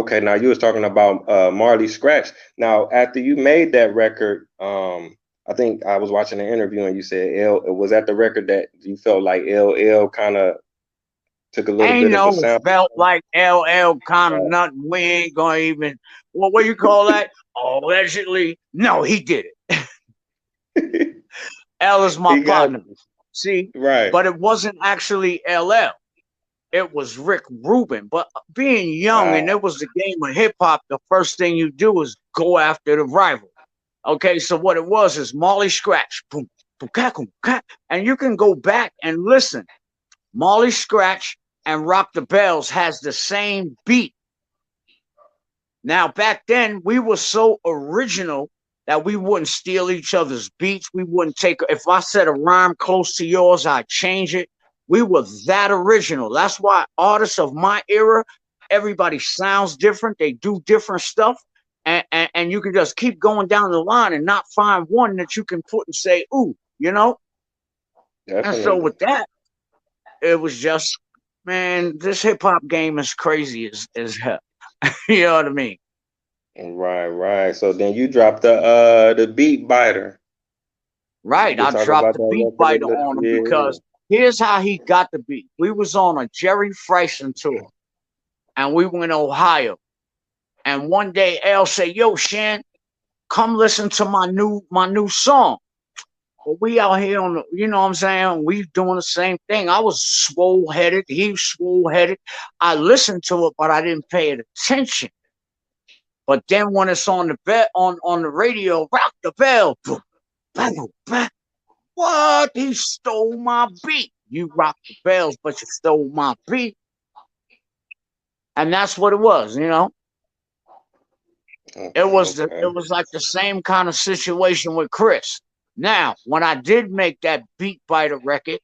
Okay, now you was talking about Marley Scratch. Now, after you made that record, I think I was watching an interview and you said L was that the record that you felt like LL kind of took a little Ain't bit of a no sample felt from? like LL kind of Uh, nothing. We ain't gonna even what you call that? Allegedly. No, he did it. L is my he got partner. See, right. but it wasn't actually LL. It was Rick Rubin. But being young and it was the game of hip hop, the first thing you do is go after the rival. Okay, so what it was is Molly Scratch, boom, boom, boom, and you can go back and listen. Molly Scratch and Rock the Bells has the same beat. Now back then we were so original that we wouldn't steal each other's beats. We wouldn't take if I said a rhyme close to yours, I'd change it. We were that original. That's why artists of my era, everybody sounds different. They do different stuff. And you can just keep going down the line and not find one that you can put and say, ooh, you know? And so Definitely. with that, it was just, man, this hip hop game is crazy as hell. You know what I mean? Right, right. So then you dropped the beat biter. You Right. could I talk dropped about the that beat record a biter little. on him Yeah. because here's how he got the beat. We was on a Jerry Freisen tour and we went to Ohio. And one day L said, yo, Shan, come listen to my new song. But we out here on the, you know what I'm saying? We doing the same thing. I was swole headed. He was swole headed. I listened to it, but I didn't pay it attention. But then when it's on the on the radio, rock the bell, boom, bang, bang. What? He stole my beat. You rock the bells, but you stole my beat. And that's what it was, you know? It Okay, was okay. it was like the same kind of situation with Chris. Now, when I did make that beat biter record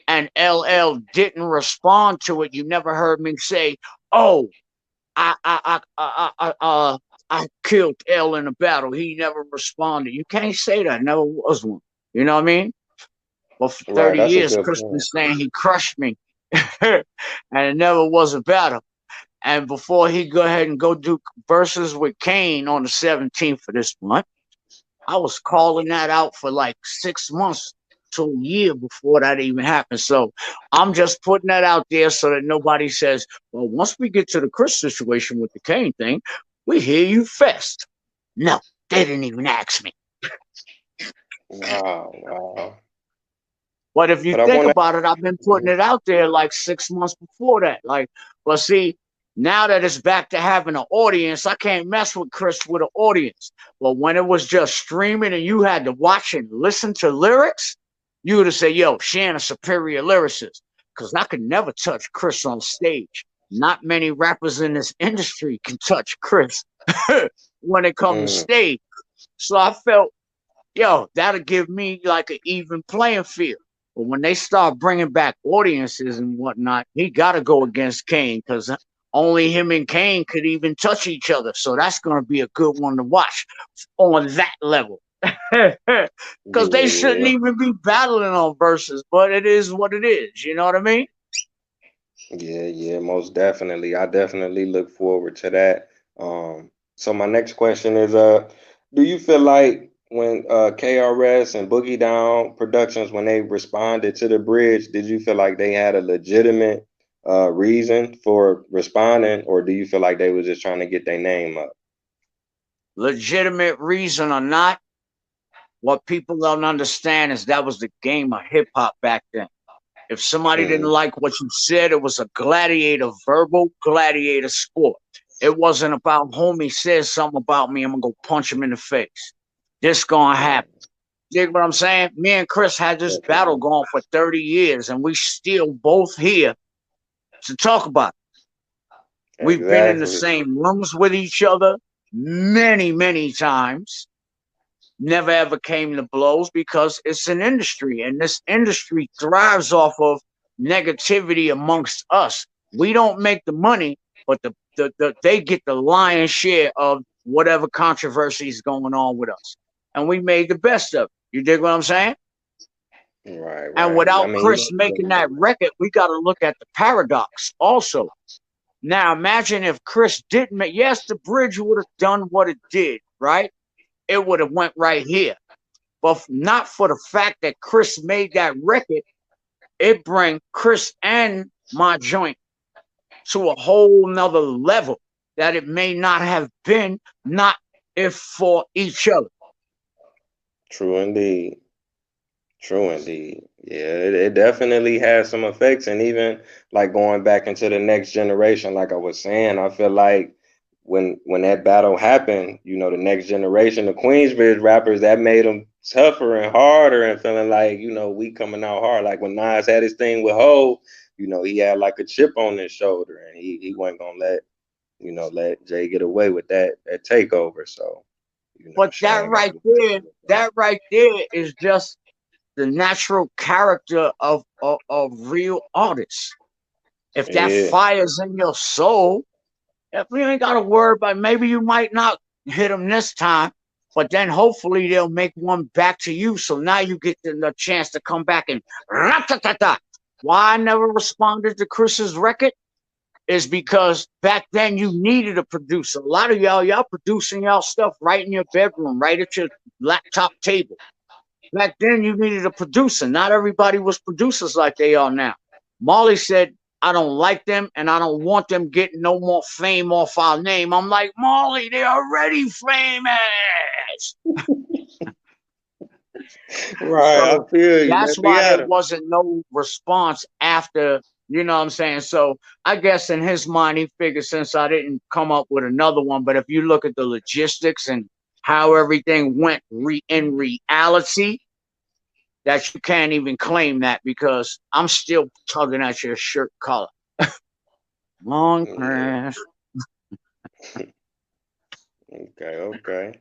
and LL didn't respond to it, you never heard me say, "Oh, I killed L in a battle. He never responded." You can't say that. Never was one. You know what I mean? Well, for Right, 30 that's a years, good Chris been point. saying he crushed me. And it never was about him. And before he go ahead and go do verses with Kane on the 17th of this month, I was calling that out for like 6 months to a year before that even happened. So I'm just putting that out there so that nobody says, well, once we get to the Chris situation with the Kane thing, we hear you fest. No, they didn't even ask me. Wow, wow. But if you But I think want about it, I've been putting to. it out there like 6 months before that. Like, but see, now that it's back to having an audience, I can't mess with Chris with an audience. But when it was just streaming and you had to watch and listen to lyrics, you would have said, yo, Shan a superior lyricist. Because I could never touch Chris on stage. Not many rappers in this industry can touch Chris when it comes to Mm, stage. So I felt yo, that'll give me like an even playing field. But when they start bringing back audiences and whatnot, he got to go against Kane because only him and Kane could even touch each other. So that's going to be a good one to watch on that level. Because they shouldn't yeah, even be battling on verses, but it is what it is. You know what I mean? yeah, yeah, most definitely. I definitely look forward to that. So my next question is, do you feel like when KRS and Boogie Down Productions, when they responded to the bridge, did you feel like they had a legitimate reason for responding, or do you feel like they was just trying to get their name up? Legitimate reason or not, what people don't understand is that was the game of hip hop back then. If somebody didn't Mm, like what you said, it was a gladiator, verbal gladiator sport. It wasn't about homie says something about me, I'm gonna go punch him in the face. This gonna happen. right, You dig what I'm saying? Me and Chris had this battle definitely. going for 30 years, and we still both here to talk about it. We've been in the Exactly. same rooms with each other many, many times. Never ever came to blows because it's an industry, and this industry thrives off of negativity amongst us. We don't make the money, but they get the lion's share of whatever controversy is going on with us, and we made the best of it. You dig what I'm saying? Right, And right. I without mean, you Chris making that record, we got to look at the paradox also. Now imagine if Chris didn't make. Yes, the bridge would have done what it did, right? It would have went right here, but not for the fact that Chris made that record. It bring Chris and my joint to a whole nother level that it may not have been, not if for each other. True indeed. True indeed. Yeah, it definitely has some effects. And even like going back into the next generation, like I was saying, I feel like when that battle happened, you know, the next generation, the Queensbridge rappers, that made them tougher and harder and feeling like, you know, we coming out hard. Like when Nas had his thing with Ho, you know, he had like a chip on his shoulder and he wasn't gonna let Jay get away with that takeover. So, you know, But Shan got that right there is just the natural character of real artists. If that yeah. fire's in your soul, if you ain't got to worry about, maybe you might not hit them this time, but then hopefully they'll make one back to you. So now you get the chance to come back and rat-ta-ta-ta. Why I never responded to Chris's record is because back then you needed a producer. A lot of y'all producing y'all stuff right in your bedroom, right at your laptop table. Back then you needed a producer. Not everybody was producers like they are now. Molly said, I don't like them and I don't want them getting no more fame off our name. I'm like, Molly, they're already famous. Right, I So feel you. that's Let me why at there him. wasn't no response after, you know what I'm saying? So I guess in his mind, he figured since I didn't come up with another one, but if you look at the logistics and how everything went in reality, that you can't even claim that because I'm still tugging at your shirt collar. Long Yeah. press. Okay, okay.